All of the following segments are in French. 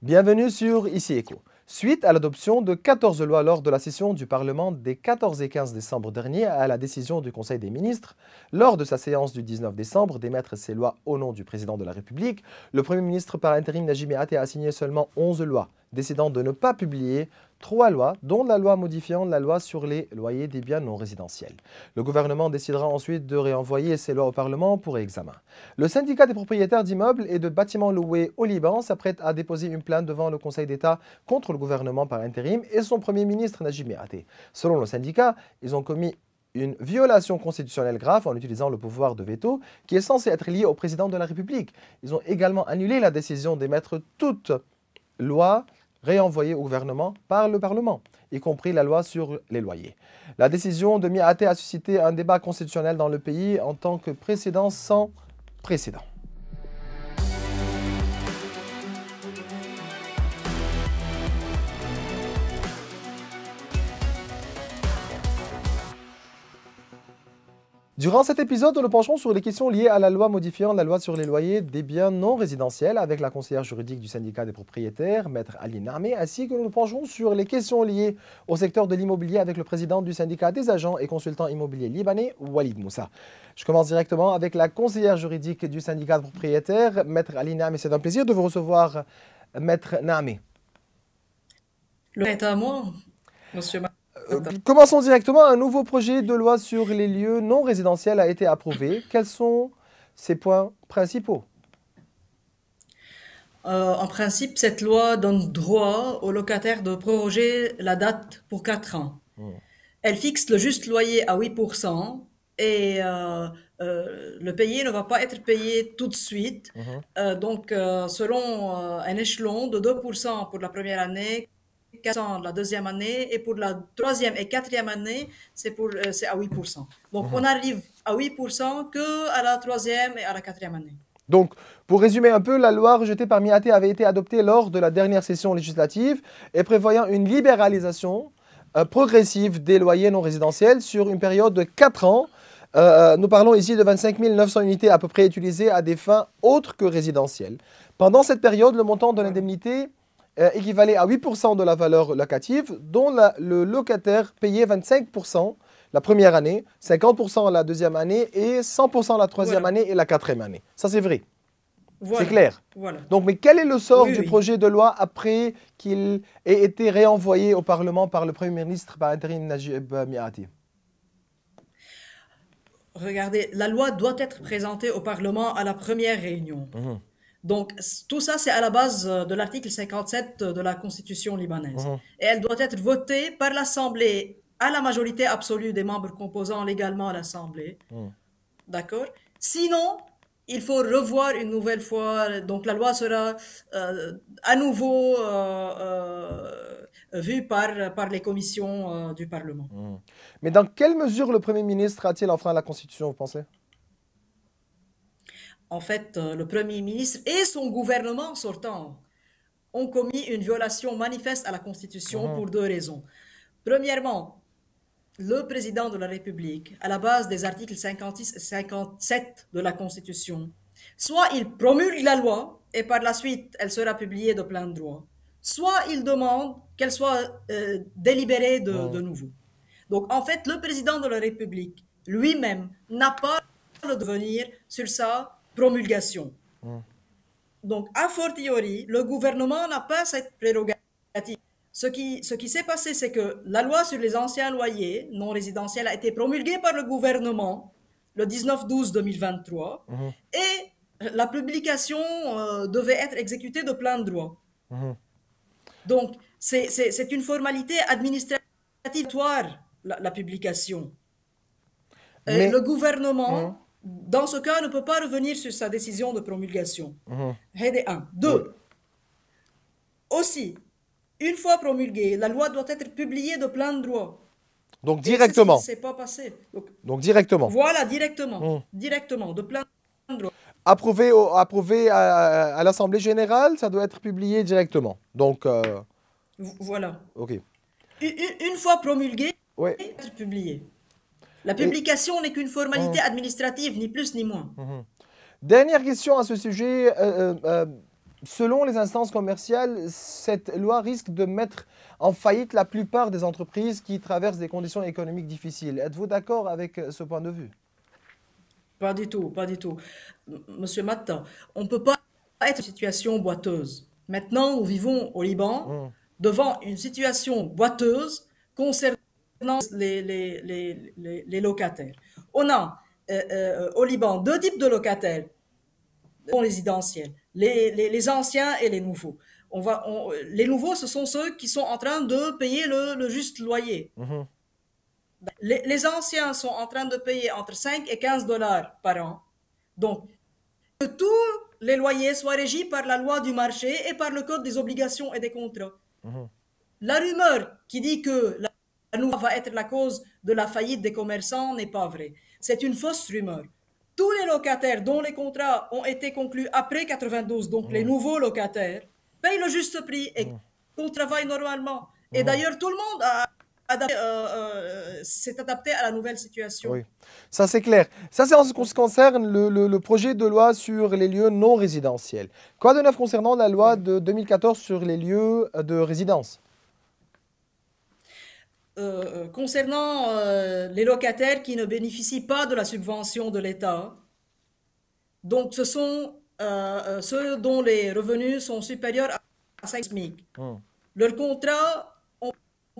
Bienvenue sur Ici Éco. Suite à l'adoption de 14 lois lors de la session du Parlement des 14 et 15 décembre dernier à la décision du Conseil des ministres, lors de sa séance du 19 décembre d'émettre ces lois au nom du président de la République, le Premier ministre par intérim Najib Mikati a signé seulement 11 lois, décidant de ne pas publier 3 lois, dont la loi modifiant la loi sur les loyers des biens non résidentiels. Le gouvernement décidera ensuite de réenvoyer ces lois au Parlement pour examen. Le syndicat des propriétaires d'immeubles et de bâtiments loués au Liban s'apprête à déposer une plainte devant le Conseil d'État contre le gouvernement par intérim et son Premier ministre Najib Mikati. Selon le syndicat, ils ont commis une violation constitutionnelle grave en utilisant le pouvoir de veto qui est censé être lié au président de la République. Ils ont également annulé la décision d'émettre toute loi réenvoyée au gouvernement par le Parlement, y compris la loi sur les loyers. La décision de Mikati a suscité un débat constitutionnel dans le pays en tant que précédent sans précédent. Durant cet épisode, nous nous pencherons sur les questions liées à la loi modifiant la loi sur les loyers des biens non résidentiels avec la conseillère juridique du syndicat des propriétaires, Maître Ali Narmé, ainsi que nous nous pencherons sur les questions liées au secteur de l'immobilier avec le président du syndicat des agents et consultants immobiliers libanais, Walid Moussa. Je commence directement avec la conseillère juridique du syndicat des propriétaires, Maître Ali Narmé. C'est un plaisir de vous recevoir, Maître Narmé. Le est à moi, monsieur. Commençons directement. Un nouveau projet de loi sur les lieux non résidentiels a été approuvé. Quels sont ses points principaux? En principe, cette loi donne droit aux locataires de proroger la date pour 4 ans. Elle fixe le juste loyer à 8% et le payé ne va pas être payé tout de suite. Selon un échelon de 2% pour la première année, 4% la deuxième année, et pour la troisième et quatrième année, c'est à 8%. Donc, on arrive à 8% que à la troisième et à la quatrième année. Donc, pour résumer un peu, la loi rejetée par Mikati avait été adoptée lors de la dernière session législative et prévoyant une libéralisation progressive des loyers non résidentiels sur une période de 4 ans. Nous parlons ici de 25 900 unités à peu près utilisées à des fins autres que résidentielles. Pendant cette période, le montant de l'indemnité équivalait à 8% de la valeur locative, dont le locataire payait 25% la première année, 50% la deuxième année et 100% la troisième année et la quatrième année. Ça, c'est vrai. Voilà. C'est clair. Voilà. Donc, mais quel est le sort du projet de loi après qu'il ait été réenvoyé au Parlement par le Premier ministre par intérim Najib Mikati? Regardez, la loi doit être présentée au Parlement à la première réunion. Donc, tout ça, c'est à la base de l'article 57 de la Constitution libanaise. Et elle doit être votée par l'Assemblée à la majorité absolue des membres composant légalement l'Assemblée. D'accord? Sinon, il faut revoir une nouvelle fois. Donc, la loi sera à nouveau vue par les commissions du Parlement. Mais dans quelle mesure le Premier ministre a-t-il enfreint la Constitution, vous pensez? En fait, le Premier ministre et son gouvernement sortant ont commis une violation manifeste à la Constitution pour 2 raisons. Premièrement, le président de la République, à la base des articles 56 et 57 de la Constitution, soit il promulgue la loi et par la suite elle sera publiée de plein droit, soit il demande qu'elle soit délibérée de nouveau. Donc en fait, le président de la République lui-même n'a pas le devenir sur sa promulgation. Donc, a fortiori, le gouvernement n'a pas cette prérogative. Ce qui s'est passé, c'est que la loi sur les anciens loyers non résidentiels a été promulguée par le gouvernement le 19/12/2023 et la publication devait être exécutée de plein droit. Donc, c'est une formalité administrative, la publication. Mais, le gouvernement, dans ce cas, ne peut pas revenir sur sa décision de promulgation. Un. Deux. Aussi, une fois promulguée, la loi doit être publiée de plein droit. Donc directement. Et c'est ce qui ne s'est pas passé. Donc directement. Voilà, directement. Directement, de plein droit. Approuvé à l'Assemblée générale, ça doit être publié directement. Donc. Voilà. Ok. Une fois promulguée, être publiée. La publication n'est qu'une formalité administrative, ni plus ni moins. Dernière question à ce sujet. selon les instances commerciales, cette loi risque de mettre en faillite la plupart des entreprises qui traversent des conditions économiques difficiles. Êtes-vous d'accord avec ce point de vue? Pas du tout, pas du tout. Monsieur Matta, on ne peut pas être dans une situation boiteuse. Maintenant, nous vivons au Liban Hmm, devant une situation boiteuse concernant les locataires. On a au Liban deux types de locataires résidentiels, les anciens et les nouveaux. Les nouveaux, ce sont ceux qui sont en train de payer le juste loyer. mhm, Les anciens sont en train de payer entre 5 et 15 dollars par an. Donc, que tous les loyers soient régis par la loi du marché et par le code des obligations et des contrats. mhm, La rumeur qui dit que la loi va être la cause de la faillite des commerçants n'est pas vraie. C'est une fausse rumeur. Tous les locataires dont les contrats ont été conclus après 92, donc les mhm, nouveaux locataires, payent le juste prix et mhm, travaillent normalement. Et mhm. d'ailleurs, tout le monde s'est adapté à la nouvelle situation. Oui, ça c'est clair. Ça c'est en ce qui concerne le projet de loi sur les lieux non résidentiels. Quoi de neuf concernant la loi Voilà. de 2014 sur les lieux de résidence? Concernant les locataires qui ne bénéficient pas de la subvention de l'État, donc ce sont ceux dont les revenus sont supérieurs à 5 SMIC. Hmm, Leurs contrats ont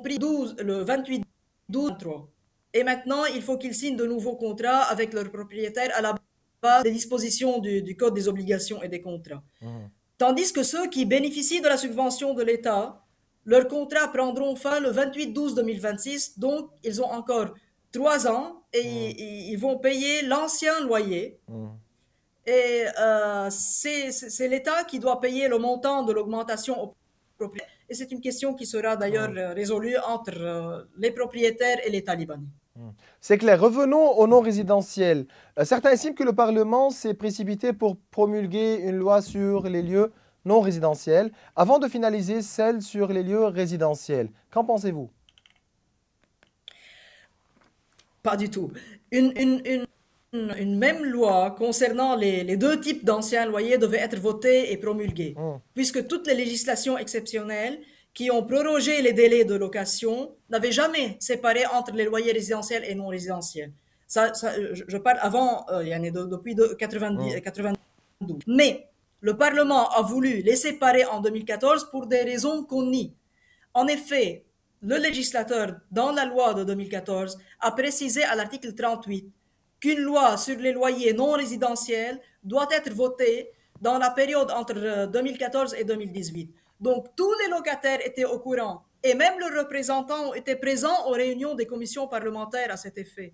pris 12, le 28 12 23. Et maintenant, il faut qu'ils signent de nouveaux contrats avec leurs propriétaires à la base des dispositions du Code des obligations et des contrats. mhm, Tandis que ceux qui bénéficient de la subvention de l'État, leurs contrats prendront fin le 28-12-2026, donc ils ont encore 3 ans et hmm, ils vont payer l'ancien loyer. hmm. Et c'est l'État qui doit payer le montant de l'augmentation aux propriétaires. Et c'est une question qui sera d'ailleurs Hmm, résolue entre les propriétaires et l'État libanais. hmm. C'est clair. Revenons au non résidentiel. Certains estiment que le Parlement s'est précipité pour promulguer une loi sur les lieux non résidentiels avant de finaliser celle sur les lieux résidentiels. Qu'en pensez-vous? Pas du tout. Une même loi concernant les deux types d'anciens loyers devait être votée et promulguée, Hmm, puisque toutes les législations exceptionnelles qui ont prorogé les délais de location n'avaient jamais séparé entre les loyers résidentiels et non résidentiels. Je parle avant, depuis hmm, 92. Mais le Parlement a voulu les séparer en 2014 pour des raisons qu'on nie. En effet, le législateur, dans la loi de 2014, a précisé à l'article 38 qu'une loi sur les loyers non résidentiels doit être votée dans la période entre 2014 et 2018. Donc tous les locataires étaient au courant et même leurs représentants étaient présents aux réunions des commissions parlementaires à cet effet.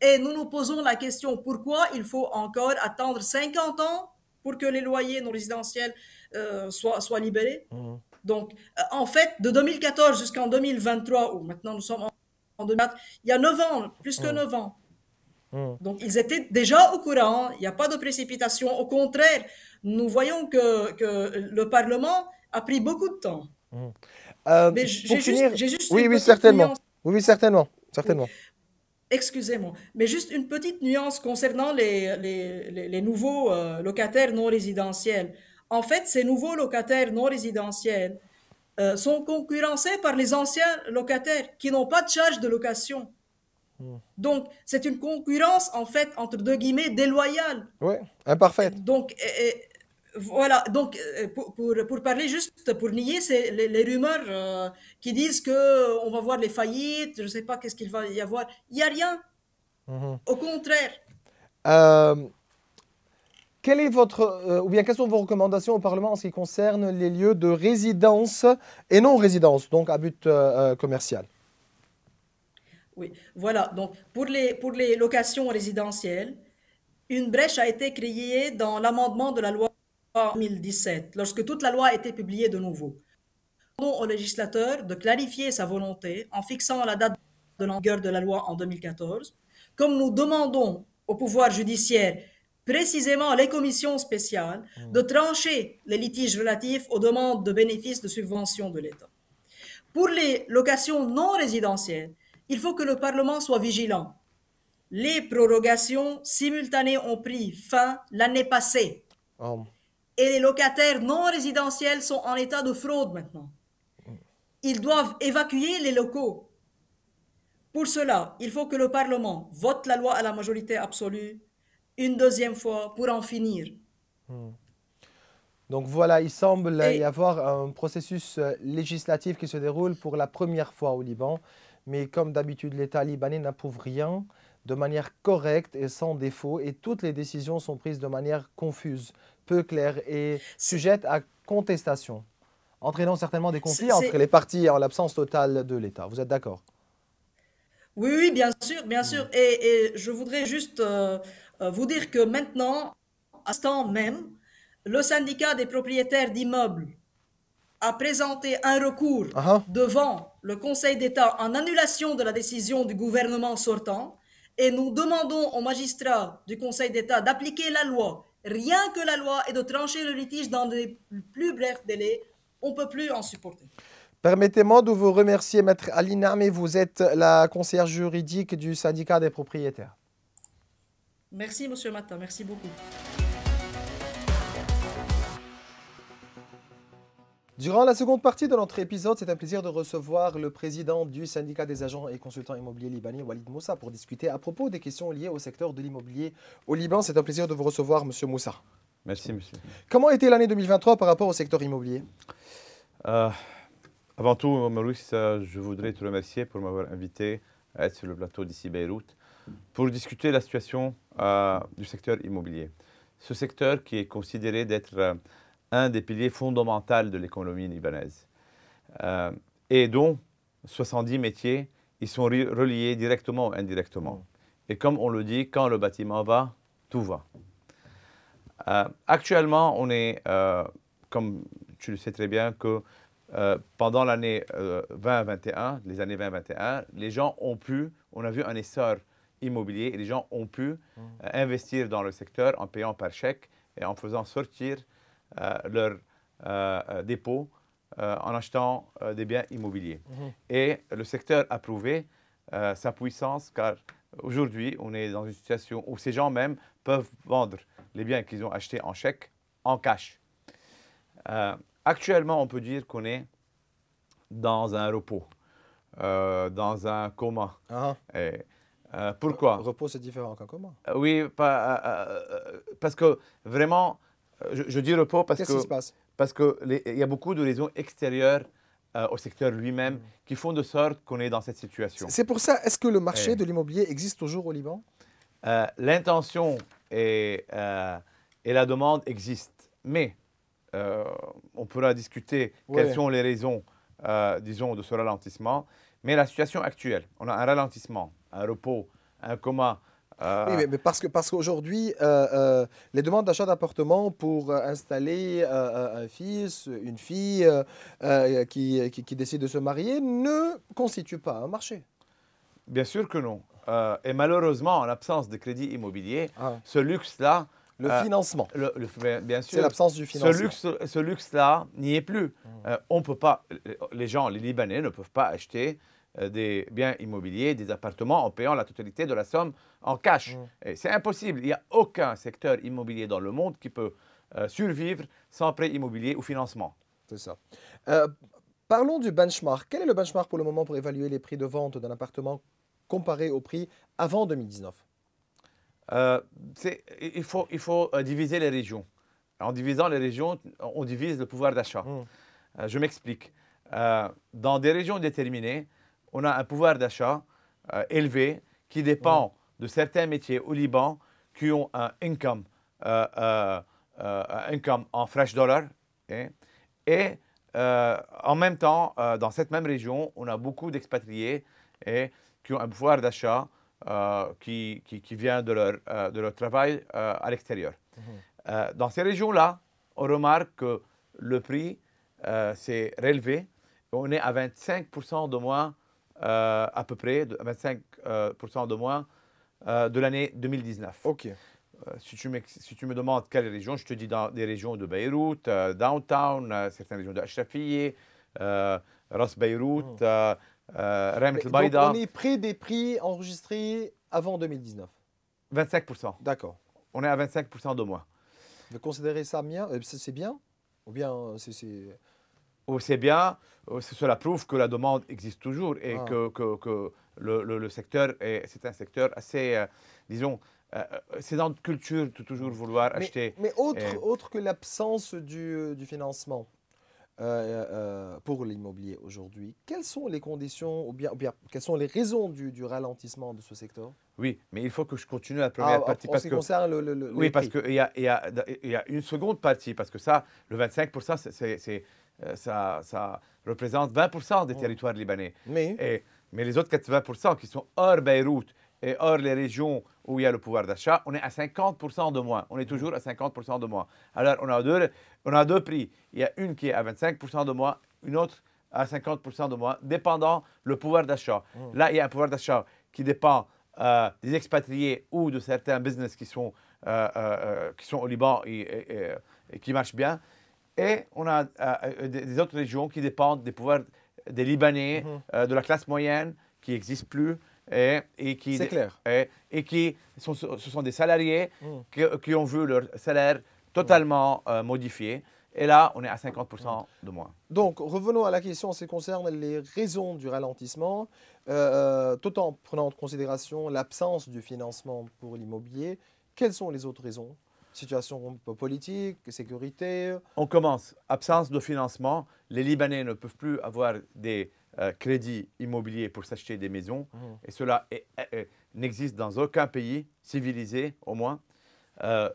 Et nous nous posons la question pourquoi il faut encore attendre 50 ans pour que les loyers non résidentiels soient libérés. hmm, Donc, en fait, de 2014 jusqu'en 2023, ou maintenant nous sommes en 2024, il y a 9 ans, plus que hmm, 9 ans. hmm, Donc, ils étaient déjà au courant, il n'y a pas de précipitation. Au contraire, nous voyons que le Parlement a pris beaucoup de temps. hmm. Euh, Mais pour finir, j'ai juste oui, une oui, petite certainement. nuance. Oui, oui, certainement. Oui, Certainement. excusez-moi. Mais juste une petite nuance concernant les nouveaux locataires non résidentiels. En fait, ces nouveaux locataires non résidentiels sont concurrencés par les anciens locataires qui n'ont pas de charge de location. Hmm. Donc, c'est une concurrence, en fait, entre deux guillemets, déloyale. Oui, imparfaite. Donc, voilà. Donc, pour parler juste, pour nier les rumeurs qui disent que on va voir les faillites, je ne sais pas qu'est-ce qu'il va y avoir. Il n'y a rien. Mhm. Au contraire. Euh, quelle est votre, ou bien quelles sont vos recommandations au Parlement en ce qui concerne les lieux de résidence et non résidence, donc à but commercial? Oui, voilà. Donc, pour les locations résidentielles, une brèche a été créée dans l'amendement de la loi en 2017, lorsque toute la loi a été publiée de nouveau. Nous demandons au législateur de clarifier sa volonté en fixant la date de l'engueur de la loi en 2014, comme nous demandons au pouvoir judiciaire, précisément les commissions spéciales, Mhm. de trancher les litiges relatifs aux demandes de bénéfices de subventions de l'État. Pour les locations non résidentielles, il faut que le Parlement soit vigilant. Les prorogations simultanées ont pris fin l'année passée. Oh. Et les locataires non résidentiels sont en état de fraude maintenant. Ils doivent évacuer les locaux. Pour cela, il faut que le Parlement vote la loi à la majorité absolue une deuxième fois pour en finir. Donc voilà, il semble y Et avoir un processus législatif qui se déroule pour la première fois au Liban. Mais comme d'habitude, l'État libanais n'approuve rien de manière correcte et sans défaut. Et toutes les décisions sont prises de manière confuse, peu claire et sujette à contestation, entraînant certainement des conflits entre les parties en l'absence totale de l'État. Vous êtes d'accord? oui, oui, bien sûr, bien sûr. Et je voudrais juste vous dire que maintenant, à ce temps même, le syndicat des propriétaires d'immeubles a présenté un recours Ah ah. devant le Conseil d'État en annulation de la décision du gouvernement sortant et nous demandons aux magistrats du Conseil d'État d'appliquer la loi, rien que la loi, et de trancher le litige dans les plus brefs délais. On ne peut plus en supporter. Permettez-moi de vous remercier, Maître Alina, mais vous êtes la conseillère juridique du syndicat des propriétaires. Merci, Monsieur Matin, merci beaucoup. Durant la seconde partie de notre épisode, c'est un plaisir de recevoir le président du syndicat des agents et consultants immobiliers libanais, Walid Moussa, pour discuter à propos des questions liées au secteur de l'immobilier au Liban. C'est un plaisir de vous recevoir, Monsieur Moussa. Merci, monsieur. Comment a été l'année 2023 par rapport au secteur immobilier? Avant tout, Maurice, je voudrais te remercier pour m'avoir invité à être sur le plateau d'ici Beyrouth pour discuter de la situation du secteur immobilier. Ce secteur qui est considéré d'être un des piliers fondamentaux de l'économie libanaise et dont 70 métiers ils sont reliés directement ou indirectement. Et comme on le dit, quand le bâtiment va, tout va. Actuellement, on est, comme tu le sais très bien, que pendant l'année 2021, les années 2021, les gens on a vu un essor immobilier et les gens ont pu investir dans le secteur en payant par chèque et en faisant sortir leurs dépôts en achetant des biens immobiliers. Et le secteur a prouvé sa puissance car aujourd'hui, on est dans une situation où ces gens même peuvent vendre les biens qu'ils ont achetés en chèque, en cash. Actuellement, on peut dire qu'on est dans un repos, dans un coma. Et, pourquoi? Repos, c'est différent qu'un coma. Oui, parce que vraiment, je dis repos parce Qu'est-ce qui se passe? parce qu'il y a beaucoup de raisons extérieures au secteur lui-même qui font de sorte qu'on est dans cette situation. C'est pour ça, est-ce que le marché de l'immobilier existe toujours au Liban? L'intention et la demande existent, mais on pourra discuter quelles sont les raisons, disons, de ce ralentissement. Mais la situation actuelle, on a un ralentissement, un repos, un coma. Oui, mais parce qu'aujourd'hui, les demandes d'achat d'appartements pour installer un fils, une fille qui décide de se marier ne constituent pas un marché. Bien sûr que non. Et malheureusement, en l'absence de crédit immobilier, ce luxe-là... Le financement. Bien sûr. C'est l'absence du financement. Ce luxe-là n'y est plus. On peut pas, les Libanais ne peuvent pas acheter des biens immobiliers, des appartements en payant la totalité de la somme en cash. C'est impossible. Il n'y a aucun secteur immobilier dans le monde qui peut survivre sans prêt immobilier ou financement. C'est ça. Parlons du benchmark. Quel est le benchmark pour le moment pour évaluer les prix de vente d'un appartement comparé au prix avant 2019? Il faut diviser les régions. En divisant les régions, on divise le pouvoir d'achat. Je m'explique. Dans des régions déterminées, on a un pouvoir d'achat élevé qui dépend de certains métiers au Liban qui ont un income en fresh dollar. Et en même temps, dans cette même région, on a beaucoup d'expatriés qui ont un pouvoir d'achat qui vient de leur travail à l'extérieur. Dans ces régions-là, on remarque que le prix s'est relevé. On est à 25% de moins, à peu près, 25% de moins de l'année 2019. OK. Si tu me demandes quelle région, je te dis dans des régions de Beyrouth, downtown, certaines régions de Ashrafieh, Ras Beyrouth, Ramat El Baïda. On est près des prix enregistrés avant 2019. 25%. D'accord. On est à 25% de moins. Vous considérez ça bien? C'est bien? Ou bien C'est bien, cela prouve que la demande existe toujours et Ah. que le secteur, c'est un secteur assez, disons, c'est dans notre culture de toujours vouloir acheter. Mais autre que l'absence du financement pour l'immobilier aujourd'hui, quelles sont les conditions ou bien quelles sont les raisons du ralentissement de ce secteur? Oui, mais il faut que je continue la première partie En parce ce qui que concerne oui, les parce prix. qu'il y a une seconde partie, parce que ça, le 25%, ça représente 20% des territoires libanais. Mais Mais les autres 80% qui sont hors Beyrouth et hors les régions où il y a le pouvoir d'achat, on est à 50% de moins. On est toujours à 50% de moins. Alors, on a deux prix. Il y a une qui est à 25% de moins, une autre à 50% de moins, dépendant le pouvoir d'achat. Là, il y a un pouvoir d'achat qui dépend des expatriés ou de certains business qui sont au Liban et qui marchent bien. Et on a des autres régions qui dépendent des pouvoirs des Libanais, de la classe moyenne qui n'existe plus et qui, c'est clair. et qui ce sont des salariés qui ont vu leur salaire totalement modifié. Et là, on est à 50% de moins. Donc, revenons à la question en ce qui concerne les raisons du ralentissement, tout en prenant en considération l'absence du financement pour l'immobilier. Quelles sont les autres raisons? Situation politique, sécurité? On commence. Absence de financement. Les Libanais ne peuvent plus avoir des crédits immobiliers pour s'acheter des maisons. Et cela n'existe dans aucun pays civilisé, au moins.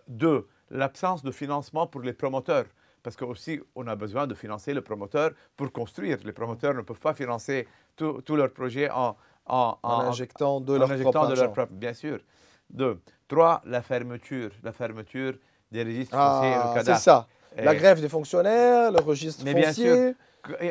Deux, l'absence de financement pour les promoteurs. Parce qu'aussi, on a besoin de financer le promoteur pour construire. Les promoteurs ne peuvent pas financer tous leurs projets en injectant de leur propre argent. Bien sûr. Deux. Trois, la fermeture des registres fonciers et le cadastre. C'est ça. La grève des fonctionnaires, le registre foncier. Bien sûr,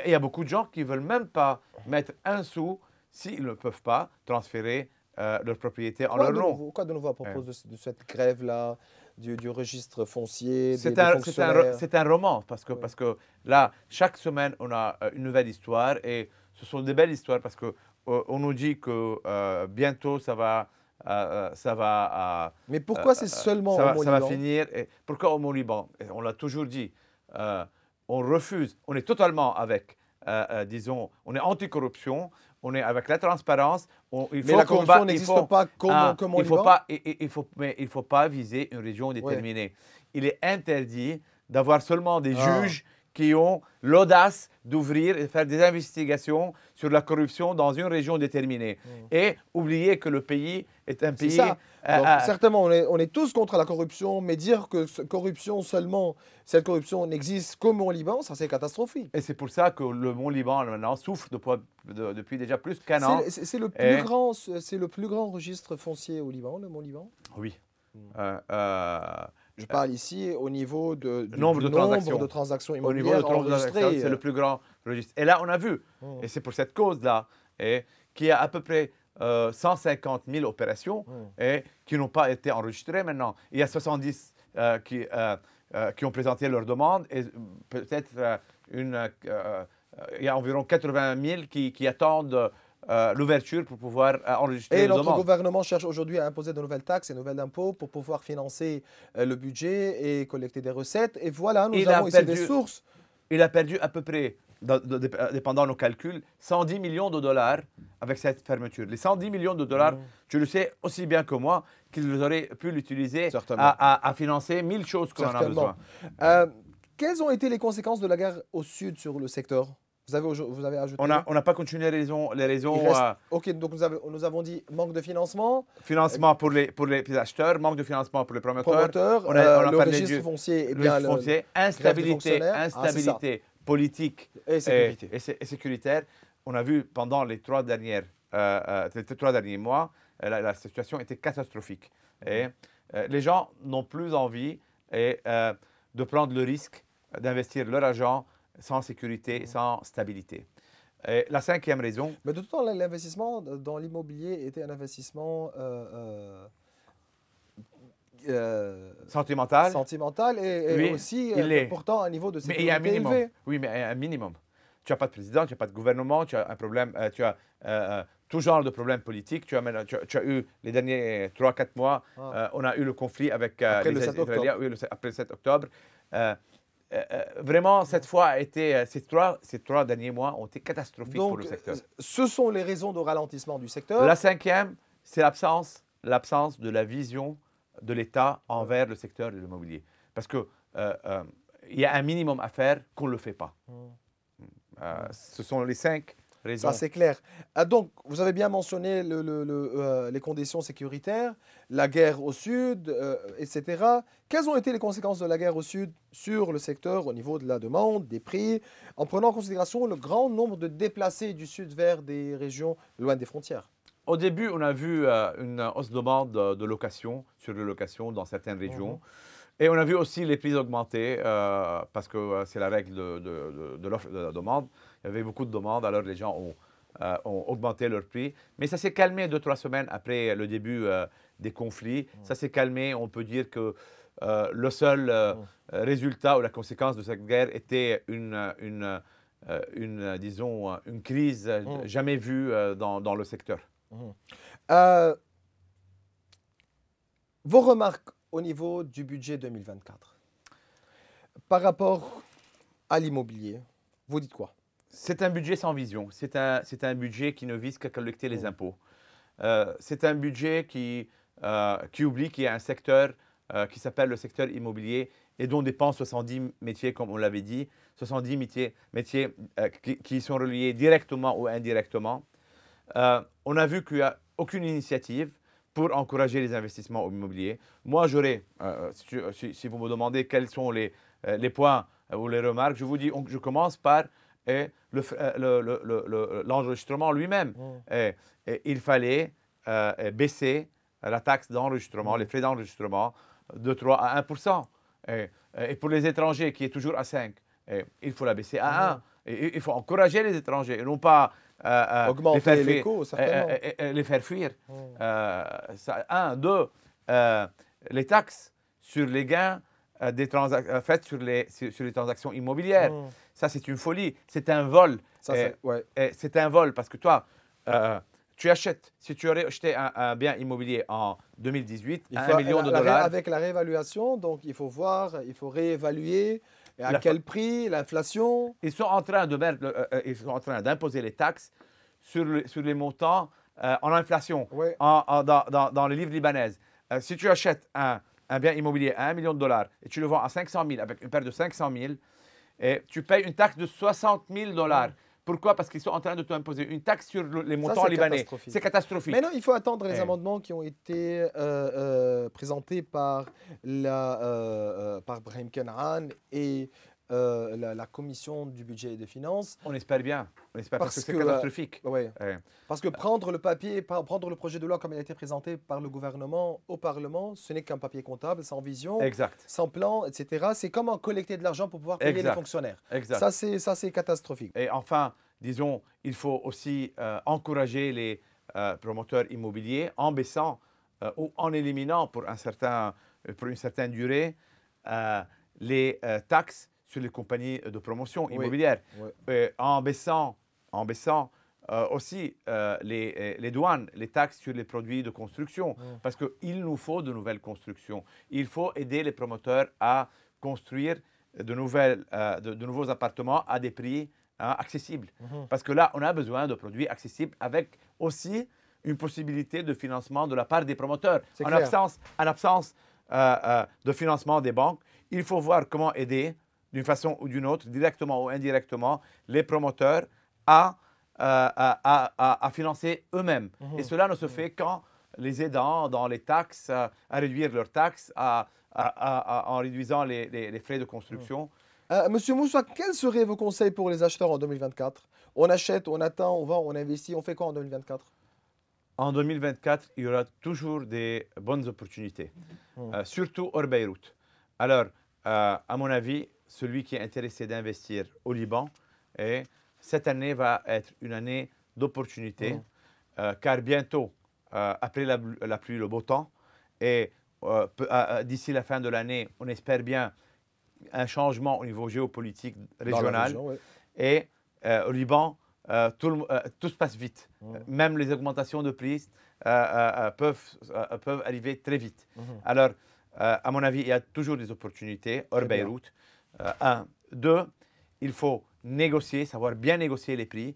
il y a beaucoup de gens qui ne veulent même pas mettre un sou s'ils ne peuvent pas transférer leur propriété en leur nom. Quoi de nouveau à propos de cette grève-là, du registre foncier, des fonctionnaires? C'est un roman, parce que là, chaque semaine, on a une nouvelle histoire et ce sont des belles histoires parce qu'on nous dit que bientôt, ça va mais pourquoi c'est seulement au Mont-Liban? Ça va finir. Pourquoi au Mont-Liban? On l'a toujours dit. On refuse. On est totalement avec, disons, on est anti-corruption. On est avec la transparence. Mais la corruption n'existe pas comme au Liban? Mais il ne faut pas viser une région déterminée. Il est interdit d'avoir seulement des juges qui ont l'audace d'ouvrir et de faire des investigations sur la corruption dans une région déterminée. Et oublier que le pays est un pays... C'est ça. Donc, certainement, on est tous contre la corruption, mais dire que cette corruption n'existe qu'au Mont-Liban, ça c'est catastrophique. Et c'est pour ça que le Mont-Liban maintenant souffre depuis déjà plus qu'un an. C'est le plus grand registre foncier au Liban, le Mont-Liban? Oui. Je parle ici au niveau du nombre de transactions immobilières enregistrées. C'est le plus grand registre. Et là, on a vu, et c'est pour cette cause-là, qu'il y a à peu près 150 000 opérations qui n'ont pas été enregistrées maintenant. Il y a 70 qui ont présenté leur demande et peut-être il y a environ 80 000 qui attendent l'ouverture pour pouvoir enregistrer les demandes. Et notre gouvernement cherche aujourd'hui à imposer de nouvelles taxes et de nouvelles impôts pour pouvoir financer le budget et collecter des recettes. Et voilà, nous avons ici des sources. Il a perdu à peu près, dépendant de nos calculs, 110 millions de dollars avec cette fermeture. Les 110 millions de dollars, tu le sais aussi bien que moi, qu'ils auraient pu l'utiliser à financer 1000 choses qu'on en a besoin. Quelles ont été les conséquences de la guerre au sud sur le secteur? Vous avez ajouté? On n'a pas continué les raisons. Ok, donc nous avons dit manque de financement. Financement pour les acheteurs, manque de financement pour les promoteurs. Le registre foncier et bien instabilité politique et sécuritaire. On a vu pendant les trois derniers mois, la situation était catastrophique. Et les gens n'ont plus envie de prendre le risque d'investir leur argent sans sécurité, sans stabilité. Et la cinquième raison... Mais de tout temps, l'investissement dans l'immobilier était un investissement sentimental et aussi pourtant un niveau de sécurité élevé. Oui, mais un minimum. Tu n'as pas de président, tu n'as pas de gouvernement, tu as un problème, tout genre de problèmes politiques. Tu as eu les derniers 3-4 mois, on a eu le conflit avec Après les le 7 octobre. Israéliens, oui, après le 7 octobre. Vraiment, cette fois a été, ces trois derniers mois ont été catastrophiques pour le secteur. Ce sont les raisons de ralentissement du secteur. La cinquième, c'est l'absence de la vision de l'État envers le secteur de l'immobilier. Parce que il y a un minimum à faire qu'on ne le fait pas. Ce sont les 5 raisons. Ça, c'est clair. Donc, vous avez bien mentionné les conditions sécuritaires, la guerre au sud, etc. Quelles ont été les conséquences de la guerre au sud sur le secteur au niveau de la demande, des prix, en prenant en considération le grand nombre de déplacés du sud vers des régions loin des frontières? Au début, on a vu une hausse de demande de location, sur les locations dans certaines régions. Et on a vu aussi les prix augmenter parce que c'est la règle de l'offre et de la demande. Il y avait beaucoup de demandes, alors les gens ont augmenté leurs prix. Mais ça s'est calmé 2-3 semaines après le début des conflits. Ça s'est calmé. On peut dire que le seul résultat ou la conséquence de cette guerre était disons, une crise jamais vue dans le secteur. Vos remarques au niveau du budget 2024 par rapport à l'immobilier, vous dites quoi? C'est un budget sans vision. C'est un budget qui ne vise qu'à collecter les impôts. C'est un budget qui oublie qu'il y a un secteur qui s'appelle le secteur immobilier et dont dépendent 70 métiers, comme on l'avait dit, 70 métiers qui sont reliés directement ou indirectement. On a vu qu'il n'y a aucune initiative pour encourager les investissements immobiliers. Moi, j'aurais, si vous me demandez quels sont les points ou les remarques, je vous dis, je commence par l'enregistrement lui-même. Il fallait baisser la taxe d'enregistrement, les frais d'enregistrement de 3 à 1%. Et pour les étrangers, qui est toujours à 5, il faut la baisser à 1. Et il faut encourager les étrangers et non pas augmenter les coûts, certainement. Les faire fuir. 1, 2, les taxes sur les gains faites sur les transactions immobilières. Ça, c'est une folie. C'est un vol. C'est un vol parce que toi, tu achètes, si tu aurais acheté un bien immobilier en 2018, $1 million. Avec la réévaluation, donc il faut voir, il faut réévaluer. Et à quel prix, l'inflation? Ils sont en train d'imposer les taxes sur les montants en inflation, dans les livres libanaises. Si tu achètes un bien immobilier à $1 million et tu le vends à 500 000 avec une perte de 500 000, et tu payes une taxe de 60 000 $. Pourquoi? Parce qu'ils sont en train de t'imposer une taxe sur les montants libanais. C'est catastrophique. Mais non, il faut attendre les amendements qui ont été présentés par Brahim Kenaan et la commission du budget et des finances. On espère bien. On espère parce que c'est catastrophique. Parce que prendre le projet de loi comme il a été présenté par le gouvernement au Parlement, ce n'est qu'un papier comptable, sans vision, sans plan, etc. C'est comme en collecter de l'argent pour pouvoir payer les fonctionnaires. Ça, c'est catastrophique. Et enfin, disons, il faut aussi encourager les promoteurs immobiliers en baissant ou en éliminant pour une certaine durée les taxes sur les compagnies de promotion immobilière, en baissant aussi les douanes, les taxes sur les produits de construction, parce qu'il nous faut de nouvelles constructions. Il faut aider les promoteurs à construire de nouveaux appartements à des prix accessibles. Parce que là, on a besoin de produits accessibles avec aussi une possibilité de financement de la part des promoteurs. En absence de financement des banques, il faut voir comment aider d'une façon ou d'une autre, directement ou indirectement, les promoteurs à financer eux-mêmes. Et cela ne se fait qu'en les aidant dans les taxes, à réduire leurs taxes, en réduisant les frais de construction. Monsieur Moussa, quels seraient vos conseils pour les acheteurs en 2024? On achète, on attend, on vend, on investit, on fait quoi en 2024? En 2024, il y aura toujours des bonnes opportunités, surtout hors Beyrouth. Alors, à mon avis, celui qui est intéressé d'investir au Liban, cette année va être une année d'opportunité, car bientôt, après la pluie, le beau temps, et d'ici la fin de l'année, on espère bien un changement au niveau géopolitique régional. Et au Liban tout se passe vite. Même les augmentations de prix peuvent arriver très vite. Alors, à mon avis, il y a toujours des opportunités hors Beyrouth. Un. Deux, il faut négocier, savoir bien négocier les prix.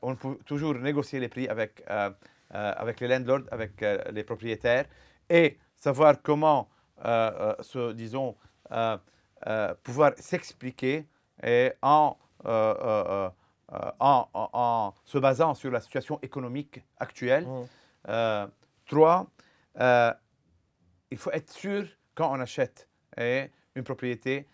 On peut toujours négocier les prix avec les landlords, avec les propriétaires, et savoir comment, disons, pouvoir s'expliquer et en se basant sur la situation économique actuelle. Trois, il faut être sûr quand on achète une propriété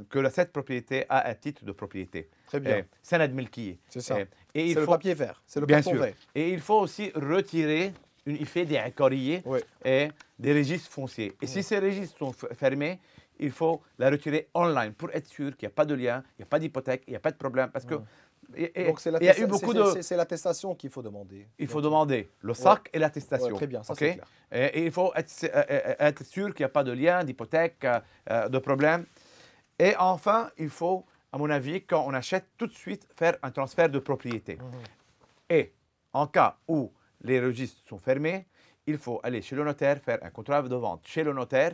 que cette propriété a un titre de propriété. Très bien. Sanad Milkiye. C'est ça. Et c'est le papier vert. C'est le bien carton sûr. vert. Et il faut aussi retirer il fait des accordiers et des registres fonciers. Et si ces registres sont fermés, il faut la retirer online pour être sûr qu'il n'y a pas de lien, il n'y a pas d'hypothèque, il n'y a pas de problème. Parce que donc il y a eu beaucoup de... C'est l'attestation qu'il faut demander. Il faut demander le SAC et l'attestation. Très bien, ça c'est clair. Et il faut être sûr qu'il n'y a pas de lien, d'hypothèque, de problème. Et enfin, il faut, à mon avis, quand on achète, tout de suite faire un transfert de propriété. Et en cas où les registres sont fermés, il faut aller chez le notaire, faire un contrat de vente chez le notaire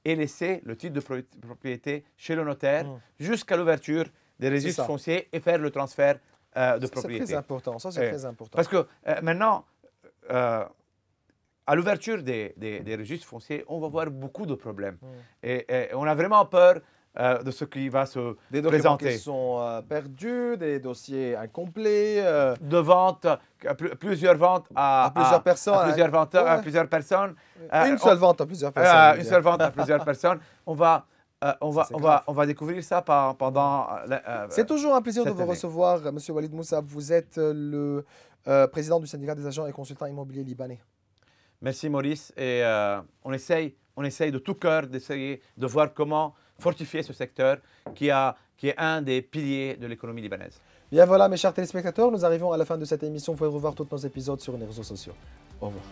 et laisser le titre de propriété chez le notaire jusqu'à l'ouverture des registres fonciers et faire le transfert de propriété. C'est très important, ça c'est très important. Parce que maintenant, à l'ouverture des registres fonciers, on va voir beaucoup de problèmes. Et on a vraiment peur de ce qui va se des documents présenter. Qui sont perdus, des dossiers incomplets. De ventes, plusieurs ventes à plusieurs personnes. À plusieurs personnes. Une seule vente à plusieurs personnes. Une seule vente à plusieurs personnes. On va découvrir ça pendant... C'est toujours un plaisir de vous recevoir, M. Walid Moussa. Vous êtes le président du syndicat des agents et consultants immobiliers libanais. Merci Maurice. Et on essaye de tout cœur d'essayer de voir comment fortifier ce secteur qui est un des piliers de l'économie libanaise. Bien voilà mes chers téléspectateurs, nous arrivons à la fin de cette émission. Vous pouvez revoir tous nos épisodes sur les réseaux sociaux. Au revoir.